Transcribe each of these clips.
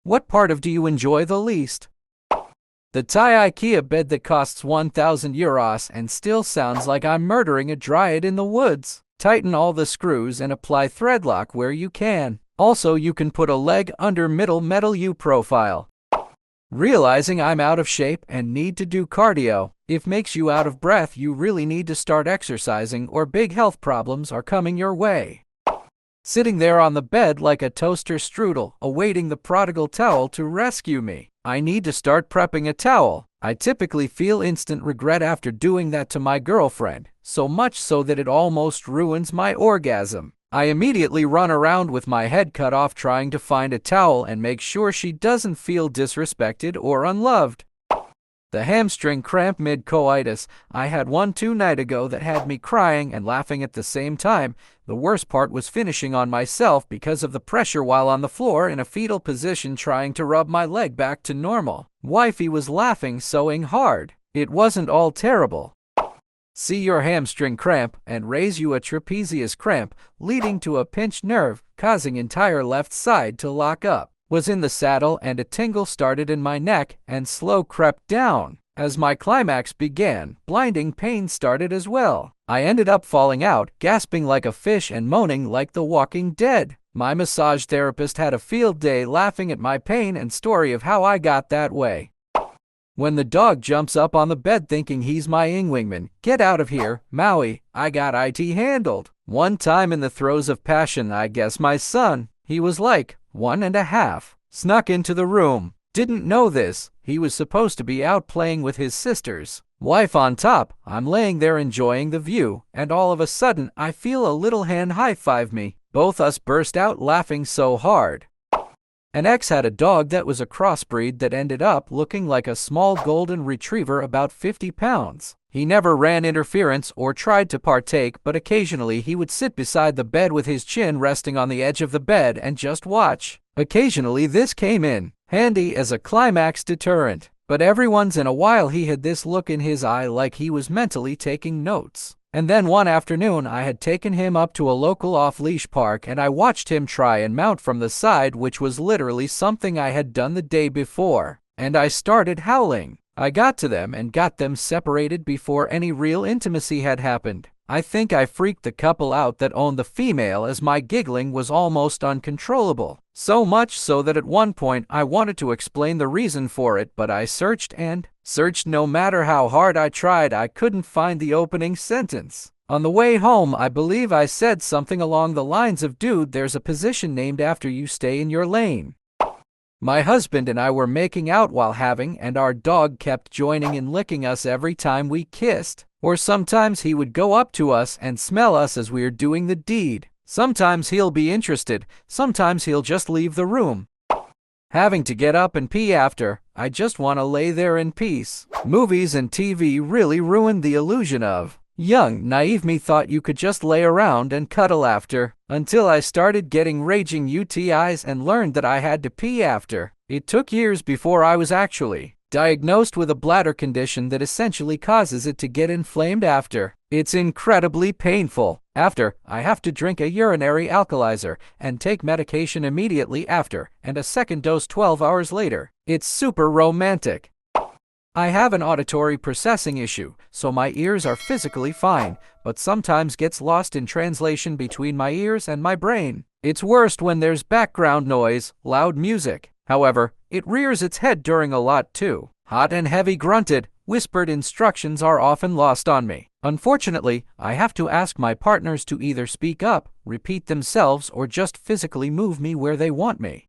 What part of do you enjoy the least? The Thai IKEA bed that costs 1,000 euros and still sounds like I'm murdering a dryad in the woods. Tighten all the screws and apply threadlock where you can. Also, you can put a leg under middle metal U profile. Realizing I'm out of shape and need to do cardio. If makes you out of breath, you really need to start exercising or big health problems are coming your way. Sitting there on the bed like a toaster strudel, awaiting the prodigal towel to rescue me. I need to start prepping a towel. I typically feel instant regret after doing that to my girlfriend, so much so that it almost ruins my orgasm. I immediately run around with my head cut off trying to find a towel and make sure she doesn't feel disrespected or unloved. The hamstring cramp mid-coitus. I had one 2 nights ago that had me crying and laughing at the same time. The worst part was finishing on myself because of the pressure while on the floor in a fetal position trying to rub my leg back to normal. Wifey was laughing sewing hard. It wasn't all terrible. See your hamstring cramp and raise you a trapezius cramp, leading to a pinched nerve, causing entire left side to lock up. Was in the saddle and a tingle started in my neck and slow crept down. As my climax began, blinding pain started as well. I ended up falling out, gasping like a fish and moaning like the Walking Dead. My massage therapist had a field day laughing at my pain and story of how I got that way. When the dog jumps up on the bed thinking he's my wingman, get out of here, Maui, I got IT handled. One time in the throes of passion, I guess my son, he was like 1.5, snuck into the room. Didn't know this, he was supposed to be out playing with his sisters. Wife on top, I'm laying there enjoying the view, and all of a sudden I feel a little hand high-five me. Both us burst out laughing so hard. An ex had a dog that was a crossbreed that ended up looking like a small golden retriever about 50 pounds. He never ran interference or tried to partake, but occasionally he would sit beside the bed with his chin resting on the edge of the bed and just watch. Occasionally this came in handy as a climax deterrent, but every once in a while he had this look in his eye like he was mentally taking notes. And then one afternoon I had taken him up to a local off-leash park and I watched him try and mount from the side, which was literally something I had done the day before. And I started howling. I got to them and got them separated before any real intimacy had happened. I think I freaked the couple out that owned the female as my giggling was almost uncontrollable. So much so that at one point I wanted to explain the reason for it, but I searched and searched. No matter how hard I tried, I couldn't find the opening sentence. On the way home, I believe I said something along the lines of, "Dude, there's a position named after you, stay in your lane." My husband and I were making out while having, and our dog kept joining in licking us every time we kissed. Or sometimes he would go up to us and smell us as we're doing the deed. Sometimes he'll be interested, sometimes he'll just leave the room. Having to get up and pee after, I just want to lay there in peace. Movies and TV really ruined the illusion of. Young, naive me thought you could just lay around and cuddle after, until I started getting raging UTIs and learned that I had to pee after. It took years before I was actually diagnosed with a bladder condition that essentially causes it to get inflamed after. It's incredibly painful. After, I have to drink a urinary alkalizer and take medication immediately after, and a second dose 12 hours later. It's super romantic. I have an auditory processing issue, so my ears are physically fine, but sometimes gets lost in translation between my ears and my brain. It's worst when there's background noise, loud music. However, it rears its head during a lot too. Hot and heavy grunted, whispered instructions are often lost on me. Unfortunately, I have to ask my partners to either speak up, repeat themselves, or just physically move me where they want me.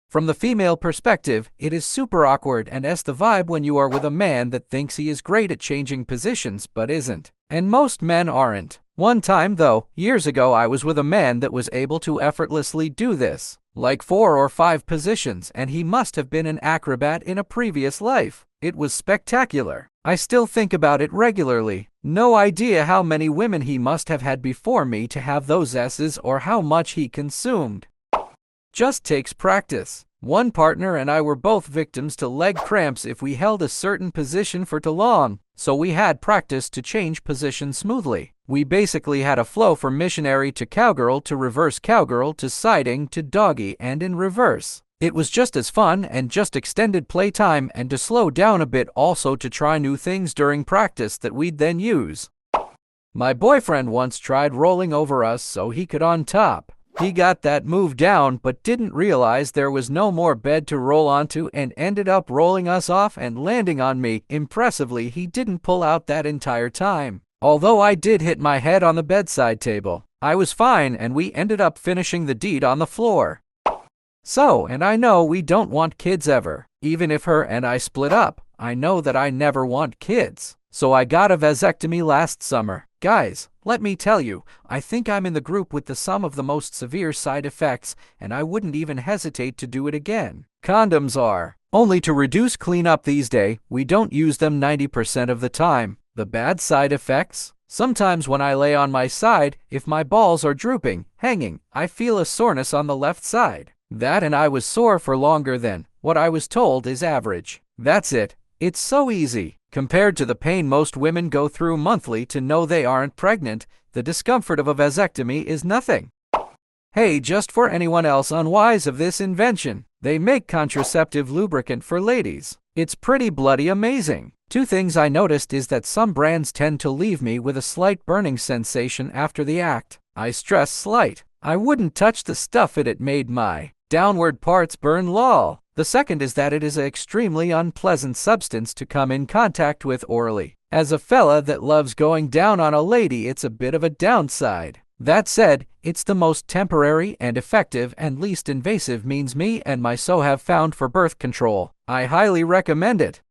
From the female perspective, it is super awkward and the vibe when you are with a man that thinks he is great at changing positions but isn't. And most men aren't. One time though, years ago, I was with a man that was able to effortlessly do this. Like 4 or 5 positions, and he must have been an acrobat in a previous life. It was spectacular. I still think about it regularly. No idea how many women he must have had before me to have those S's or how much he consumed. Just takes practice. One partner and I were both victims to leg cramps if we held a certain position for too long, so we had practice to change position smoothly. We basically had a flow from missionary to cowgirl to reverse cowgirl to siding to doggy and in reverse. It was just as fun and just extended playtime and to slow down a bit, also to try new things during practice that we'd then use. My boyfriend once tried rolling over us so he could on top. He got that move down but didn't realize there was no more bed to roll onto and ended up rolling us off and landing on me. Impressively, he didn't pull out that entire time. Although I did hit my head on the bedside table, I was fine and we ended up finishing the deed on the floor. So, and I know we don't want kids ever. Even if her and I split up, I know that I never want kids. So I got a vasectomy last summer. Guys, let me tell you, I think I'm in the group with some of the most severe side effects, and I wouldn't even hesitate to do it again. Condoms are only to reduce cleanup these days. We don't use them 90% of the time. The bad side effects? Sometimes when I lay on my side, if my balls are drooping, hanging, I feel a soreness on the left side. That, and I was sore for longer than what I was told is average. That's it. It's so easy. Compared to the pain most women go through monthly to know they aren't pregnant, the discomfort of a vasectomy is nothing. Hey, just for anyone else unwise of this invention, they make contraceptive lubricant for ladies. It's pretty bloody amazing. Two things I noticed is that some brands tend to leave me with a slight burning sensation after the act. I stress slight. I wouldn't touch the stuff it made my downward parts burn lol. The second is that it is an extremely unpleasant substance to come in contact with orally. As a fella that loves going down on a lady, it's a bit of a downside. That said, it's the most temporary and effective and least invasive means me and my so have found for birth control. I highly recommend it.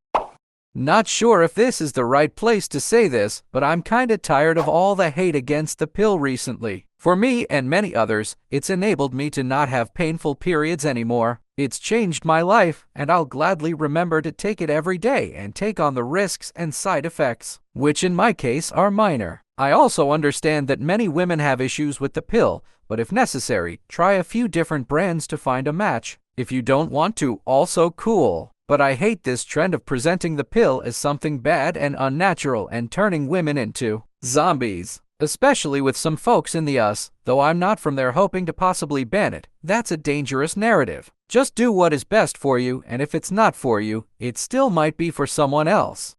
Not sure if this is the right place to say this, but I'm kinda tired of all the hate against the pill recently. For me and many others, it's enabled me to not have painful periods anymore. It's changed my life, and I'll gladly remember to take it every day and take on the risks and side effects, which in my case are minor. I also understand that many women have issues with the pill, but if necessary, try a few different brands to find a match. If you don't want to, also cool. But I hate this trend of presenting the pill as something bad and unnatural and turning women into zombies. Especially with some folks in the US, though I'm not from there hoping to possibly ban it. That's a dangerous narrative. Just do what is best for you, and if it's not for you, it still might be for someone else.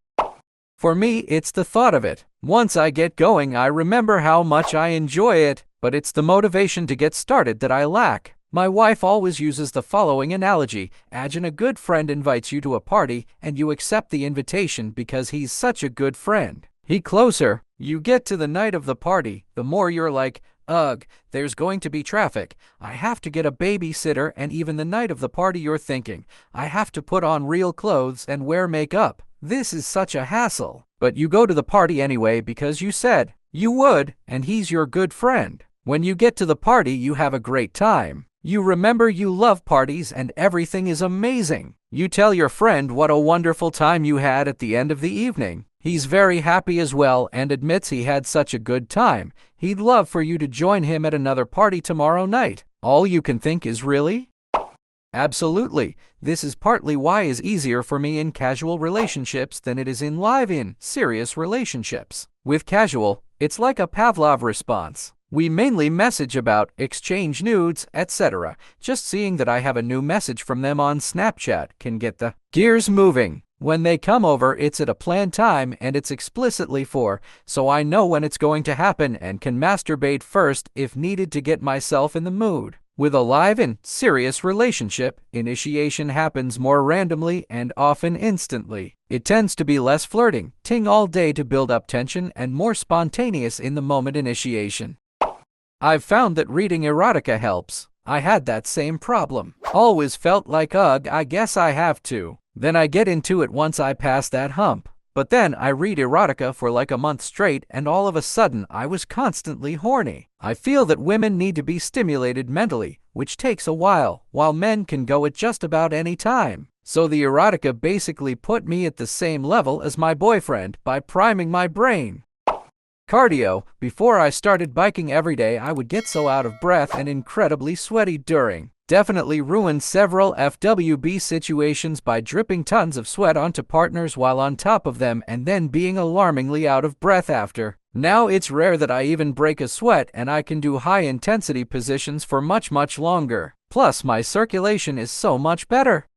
For me, it's the thought of it. Once I get going, I remember how much I enjoy it, but it's the motivation to get started that I lack. My wife always uses the following analogy. Imagine a good friend invites you to a party, and you accept the invitation because he's such a good friend. He closer. You get to the night of the party, the more you're like, ugh, there's going to be traffic. I have to get a babysitter, and even the night of the party you're thinking, I have to put on real clothes and wear makeup. This is such a hassle. But you go to the party anyway because you said you would, and he's your good friend. When you get to the party, you have a great time. You remember you love parties and everything is amazing. You tell your friend what a wonderful time you had at the end of the evening. He's very happy as well and admits he had such a good time. He'd love for you to join him at another party tomorrow night. All you can think is, really? Absolutely. This is partly why it's easier for me in casual relationships than it is in serious relationships. With casual, it's like a Pavlov response. We mainly message about, exchange nudes, etc. Just seeing that I have a new message from them on Snapchat can get the gears moving. When they come over, it's at a planned time and it's explicitly for, so I know when it's going to happen and can masturbate first if needed to get myself in the mood. With a live and serious relationship, initiation happens more randomly and often instantly. It tends to be less flirting, ting all day to build up tension, and more spontaneous in the moment initiation. I've found that reading erotica helps. I had that same problem. Always felt like, ugh, I guess I have to. Then I get into it once I pass that hump. But then I read erotica for like a month straight and all of a sudden I was constantly horny. I feel that women need to be stimulated mentally, which takes a while men can go at just about any time. So the erotica basically put me at the same level as my boyfriend by priming my brain. Cardio. Before I started biking every day, I would get so out of breath and incredibly sweaty during. Definitely ruined several FWB situations by dripping tons of sweat onto partners while on top of them and then being alarmingly out of breath after. Now it's rare that I even break a sweat and I can do high-intensity positions for much longer. Plus, my circulation is so much better.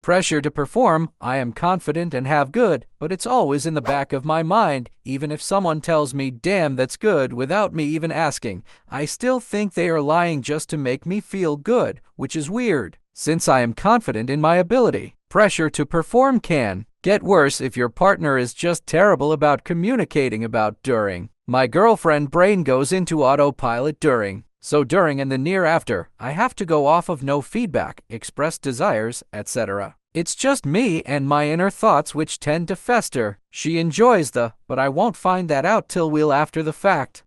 Pressure to perform, I am confident and have good, but it's always in the back of my mind. Even if someone tells me, damn, that's good, without me even asking, I still think they are lying just to make me feel good, which is weird, since I am confident in my ability. Pressure to perform can get worse if your partner is just terrible about communicating about during. My girlfriend brain goes into autopilot during. So during and the near after, I have to go off of no feedback, express desires, etc. It's just me and my inner thoughts which tend to fester. She enjoys but I won't find that out till well after the fact.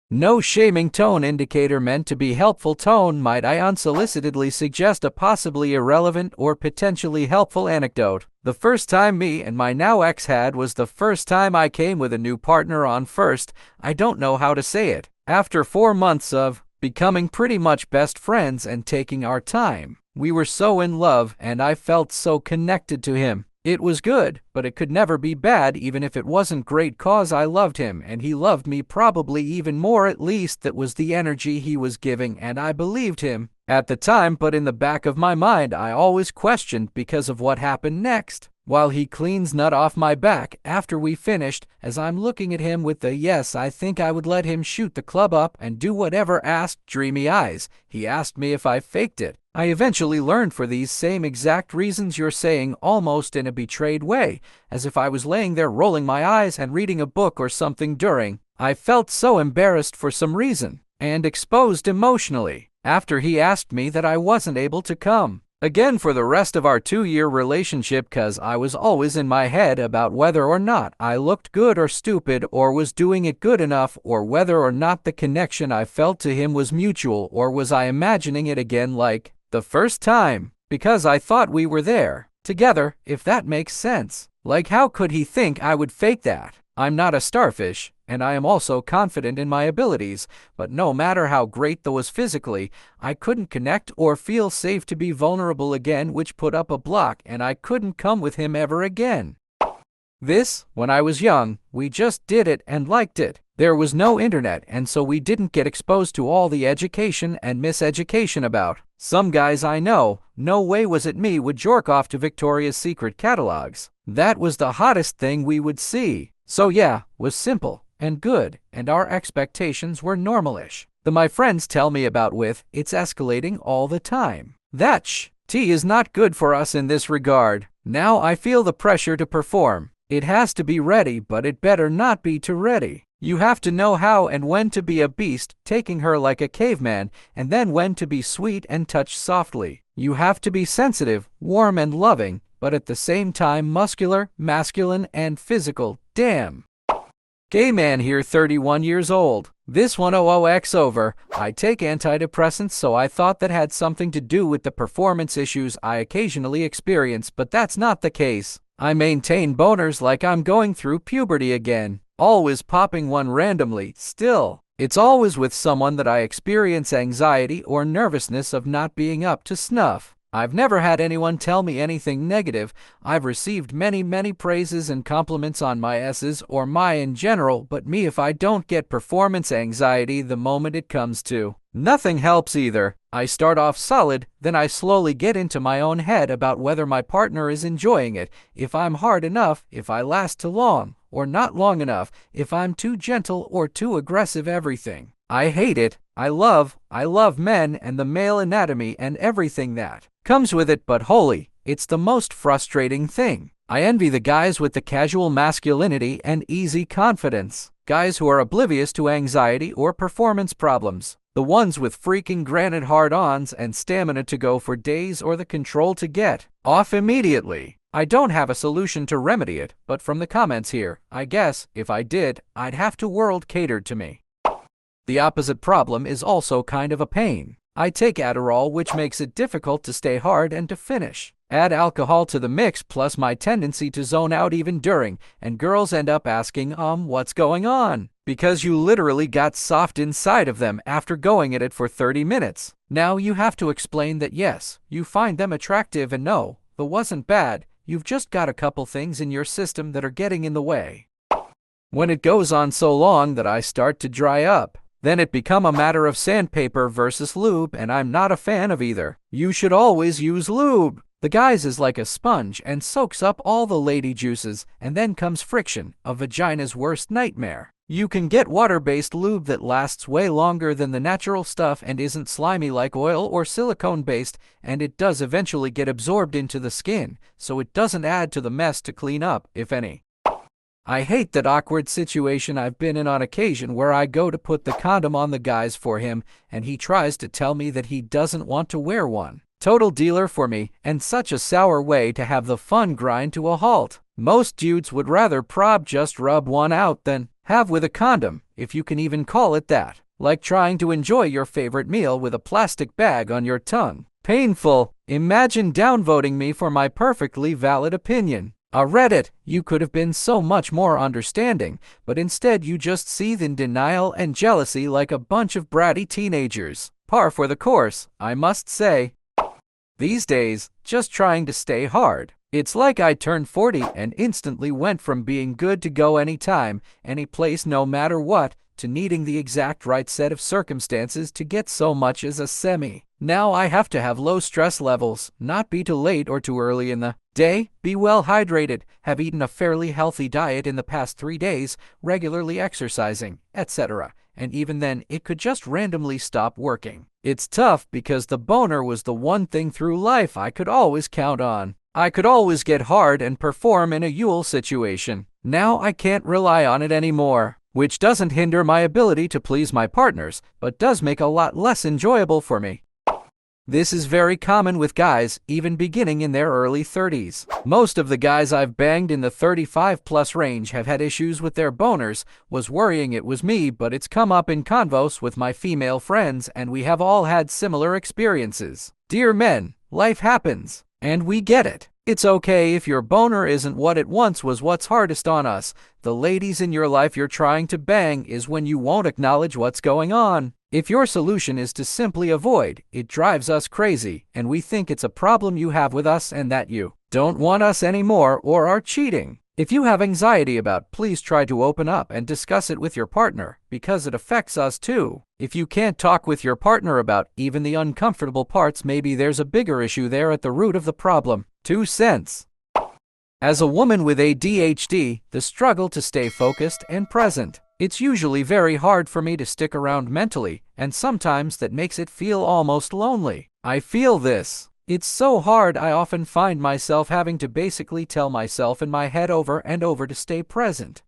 No shaming tone indicator meant to be helpful tone. Might I unsolicitedly suggest a possibly irrelevant or potentially helpful anecdote? The first time me and my now ex had was the first time I came with a new partner on first. I don't know how to say it. After 4 months of becoming pretty much best friends and taking our time, we were so in love and I felt so connected to him. It was good, but it could never be bad even if it wasn't great cause I loved him and he loved me probably even more, at least that was the energy he was giving and I believed him at the time, but in the back of my mind I always questioned because of what happened next. While he cleans nut off my back after we finished, as I'm looking at him with the yes, I think I would let him shoot the club up and do whatever asked dreamy eyes. He asked me if I faked it. I eventually learned for these same exact reasons you're saying, almost in a betrayed way, as if I was laying there rolling my eyes and reading a book or something during. I felt so embarrassed for some reason, and exposed emotionally, after he asked me that I wasn't able to come again for the rest of our 2-year relationship, cause I was always in my head about whether or not I looked good or stupid or was doing it good enough, or whether or not the connection I felt to him was mutual, or was I imagining it again like the first time, because I thought we were there together, if that makes sense. Like, how could he think I would fake that? I'm not a starfish, and I am also confident in my abilities, but no matter how great those physically, I couldn't connect or feel safe to be vulnerable again, which put up a block, and I couldn't come with him ever again. This, when I was young, we just did it and liked it. There was no internet, and so we didn't get exposed to all the education and miseducation about. Some guys I know, no way was it me would jerk off to Victoria's Secret catalogs. That was the hottest thing we would see. So yeah, was simple and good, and our expectations were normalish. My friends tell me about it's escalating all the time. That tea is not good for us in this regard. Now I feel the pressure to perform. It has to be ready, but it better not be too ready. You have to know how and when to be a beast, taking her like a caveman, and then when to be sweet and touch softly. You have to be sensitive, warm and loving, but at the same time muscular, masculine, and physical. Damn. Gay man here, 31 years old. This 100x over. I take antidepressants, so I thought that had something to do with the performance issues I occasionally experience, but that's not the case. I maintain boners like I'm going through puberty again, always popping one randomly. Still, it's always with someone that I experience anxiety or nervousness of not being up to snuff. I've never had anyone tell me anything negative. I've received many praises and compliments on my S's or my in general, but me, if I don't get performance anxiety the moment it comes to, nothing helps either. I start off solid, then I slowly get into my own head about whether my partner is enjoying it, if I'm hard enough, if I last too long, or not long enough, if I'm too gentle or too aggressive, everything. I hate it. I love men and the male anatomy and everything that comes with it, but holy, it's the most frustrating thing. I envy the guys with the casual masculinity and easy confidence, guys who are oblivious to anxiety or performance problems, the ones with freaking granite hard-ons and stamina to go for days or the control to get off immediately. I don't have a solution to remedy it, but from the comments here, I guess, if I did, I'd have to world catered to me. The opposite problem is also kind of a pain. I take Adderall, which makes it difficult to stay hard and to finish. Add alcohol to the mix, plus my tendency to zone out even during, and girls end up asking, what's going on? Because you literally got soft inside of them after going at it for 30 minutes. Now you have to explain that yes, you find them attractive, and no, that wasn't bad. You've just got a couple things in your system that are getting in the way. When it goes on so long that I start to dry up, Then it become a matter of sandpaper versus lube, and I'm not a fan of either. You should always use lube. The guys is like a sponge and soaks up all the lady juices, and then comes friction, a vagina's worst nightmare. You can get water-based lube that lasts way longer than the natural stuff and isn't slimy like oil or silicone-based, and it does eventually get absorbed into the skin, so it doesn't add to the mess to clean up, if any. I hate that awkward situation I've been in on occasion where I go to put the condom on the guys for him, and he tries to tell me that he doesn't want to wear one. Total dealer for me, and such a sour way to have the fun grind to a halt. Most dudes would rather just rub one out than have with a condom, if you can even call it that. Like trying to enjoy your favorite meal with a plastic bag on your tongue. Painful. Imagine downvoting me for my perfectly valid opinion. Reddit, you could have been so much more understanding, but instead you just seethe in denial and jealousy like a bunch of bratty teenagers. Par for the course, I must say. These days, just trying to stay hard. It's like I turned 40 and instantly went from being good to go anytime, any place, no matter what, to needing the exact right set of circumstances to get so much as a semi. Now I have to have low stress levels, not be too late or too early in the day, be well hydrated, have eaten a fairly healthy diet in the past 3 days, regularly exercising, etc. And even then, it could just randomly stop working. It's tough because the boner was the one thing through life I could always count on. I could always get hard and perform in a Yule situation. Now I can't rely on it anymore, which doesn't hinder my ability to please my partners, but does make a lot less enjoyable for me. This is very common with guys, even beginning in their early 30s. Most of the guys I've banged in the 35+ range have had issues with their boners, was worrying it was me, but it's come up in convos with my female friends, and we have all had similar experiences. Dear men, life happens, and we get it. It's okay if your boner isn't what it once was. What's hardest on us, the ladies in your life you're trying to bang, is when you won't acknowledge what's going on. If your solution is to simply avoid, it drives us crazy, and we think it's a problem you have with us and that you don't want us anymore or are cheating. If you have anxiety about, please try to open up and discuss it with your partner, because it affects us too. If you can't talk with your partner about even the uncomfortable parts, maybe there's a bigger issue there at the root of the problem. 2 cents. As a woman with ADHD, the struggle to stay focused and present. It's usually very hard for me to stick around mentally, and sometimes that makes it feel almost lonely. I feel this. It's so hard I often find myself having to basically tell myself in my head over and over to stay present.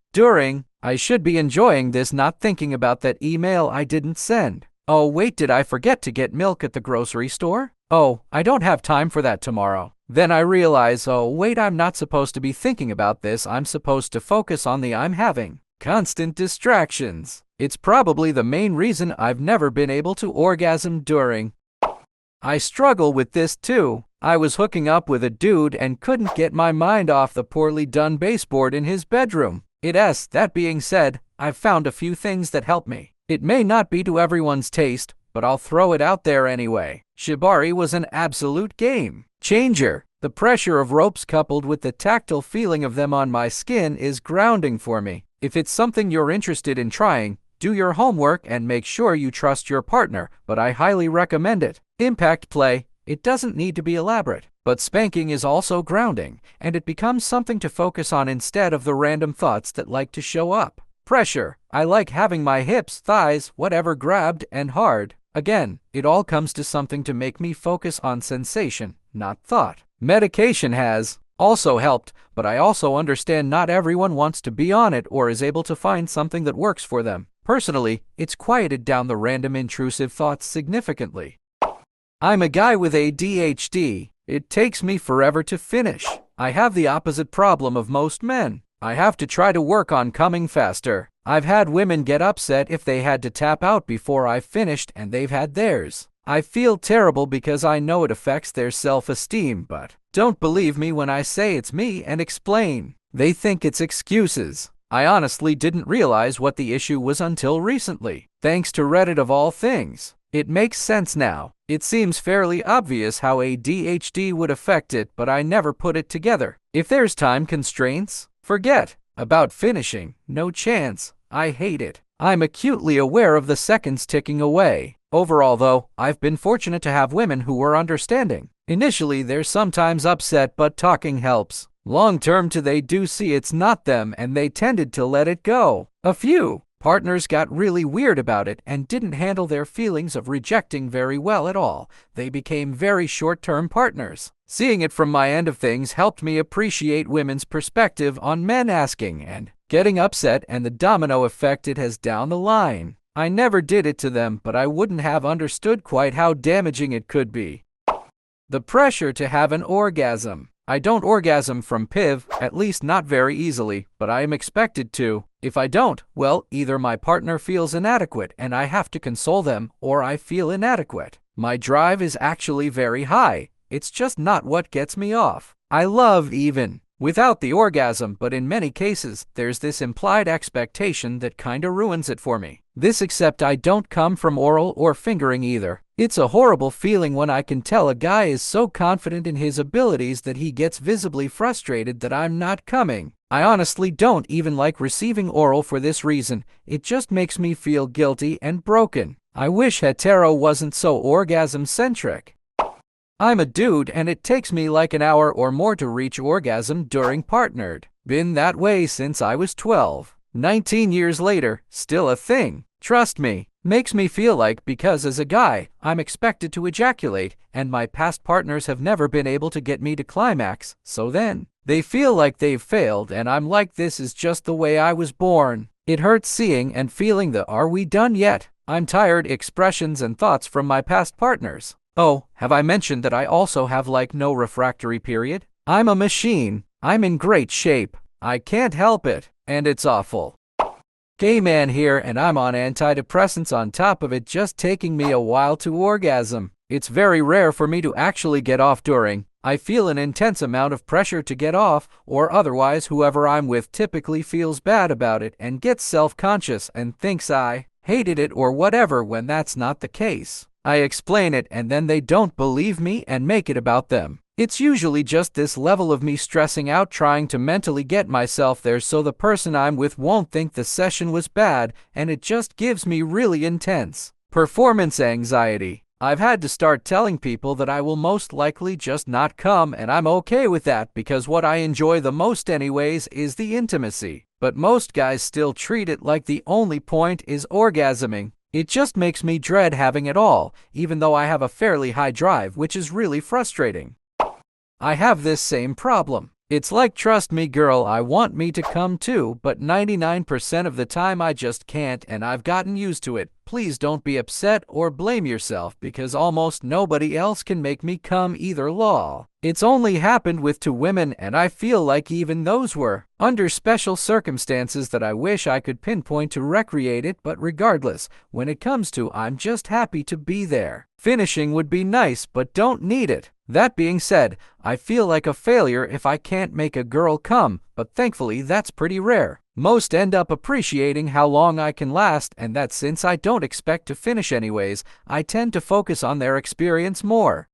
I should be enjoying this, not thinking about that email I didn't send. Oh wait, did I forget to get milk at the grocery store? Oh, I don't have time for that tomorrow. Then I realize, oh wait, I'm not supposed to be thinking about this, I'm supposed to focus on the I'm having. Constant distractions. It's probably the main reason I've never been able to orgasm during. I struggle with this too. I was hooking up with a dude and couldn't get my mind off the poorly done baseboard in his bedroom. That being said, I've found a few things that help me. It may not be to everyone's taste, but I'll throw it out there anyway. Shibari was an absolute game changer. The pressure of ropes coupled with the tactile feeling of them on my skin is grounding for me. If it's something you're interested in trying, do your homework and make sure you trust your partner, but I highly recommend it. Impact play. It doesn't need to be elaborate, but spanking is also grounding, and it becomes something to focus on instead of the random thoughts that like to show up. Pressure. I like having my hips, thighs, whatever grabbed and hard. Again, it all comes to something to make me focus on sensation, not thought. Medication has also helped, but I also understand not everyone wants to be on it or is able to find something that works for them. Personally, it's quieted down the random intrusive thoughts significantly. I'm a guy with ADHD. It takes me forever to finish. I have the opposite problem of most men. I have to try to work on coming faster. I've had women get upset if they had to tap out before I've finished and they've had theirs. I feel terrible because I know it affects their self-esteem, but don't believe me when I say it's me and explain. They think it's excuses. I honestly didn't realize what the issue was until recently. Thanks to Reddit of all things. It makes sense now. It seems fairly obvious how ADHD would affect it, but I never put it together. If there's time constraints, forget about finishing. No chance. I hate it. I'm acutely aware of the seconds ticking away. Overall, though, I've been fortunate to have women who were understanding. Initially, they're sometimes upset, but talking helps. Long term, they do see it's not them and they tended to let it go. A few partners got really weird about it and didn't handle their feelings of rejecting very well at all. They became very short-term partners. Seeing it from my end of things helped me appreciate women's perspective on men asking and getting upset and the domino effect it has down the line. I never did it to them, but I wouldn't have understood quite how damaging it could be. The pressure to have an orgasm. I don't orgasm from PIV, at least not very easily, but I am expected to. If I don't, well, either my partner feels inadequate and I have to console them, or I feel inadequate. My drive is actually very high. It's just not what gets me off. I love even without the orgasm, but in many cases, there's this implied expectation that kinda ruins it for me. This except I don't come from oral or fingering either. It's a horrible feeling when I can tell a guy is so confident in his abilities that he gets visibly frustrated that I'm not coming. I honestly don't even like receiving oral for this reason. It just makes me feel guilty and broken. I wish hetero wasn't so orgasm-centric. I'm a dude and it takes me like an hour or more to reach orgasm during partnered. Been that way since I was 12. 19 years later, still a thing. Trust me. Makes me feel like because as a guy, I'm expected to ejaculate, and my past partners have never been able to get me to climax, so then they feel like they've failed and I'm like this is just the way I was born. It hurts seeing and feeling the "are we done yet? I'm tired" expressions and thoughts from my past partners. Oh, have I mentioned that I also have like no refractory period? I'm a machine. I'm in great shape. I can't help it, and it's awful. Gay man here and I'm on antidepressants on top of it, just taking me a while to orgasm. It's very rare for me to actually get off during. I feel an intense amount of pressure to get off, or otherwise whoever I'm with typically feels bad about it and gets self-conscious and thinks I hated it or whatever when that's not the case. I explain it and then they don't believe me and make it about them. It's usually just this level of me stressing out trying to mentally get myself there so the person I'm with won't think the session was bad, and it just gives me really intense performance anxiety. I've had to start telling people that I will most likely just not come, and I'm okay with that because what I enjoy the most anyways is the intimacy. But most guys still treat it like the only point is orgasming. It just makes me dread having it all, even though I have a fairly high drive, which is really frustrating. I have this same problem. It's like, trust me girl, I want me to come too, but 99% of the time I just can't, and I've gotten used to it. Please don't be upset or blame yourself because almost nobody else can make me come either, lol. It's only happened with 2 women and I feel like even those were under special circumstances that I wish I could pinpoint to recreate it, but regardless, when it comes to I'm just happy to be there. Finishing would be nice but don't need it. That being said, I feel like a failure if I can't make a girl come, but thankfully that's pretty rare. Most end up appreciating how long I can last, and that since I don't expect to finish anyways, I tend to focus on their experience more.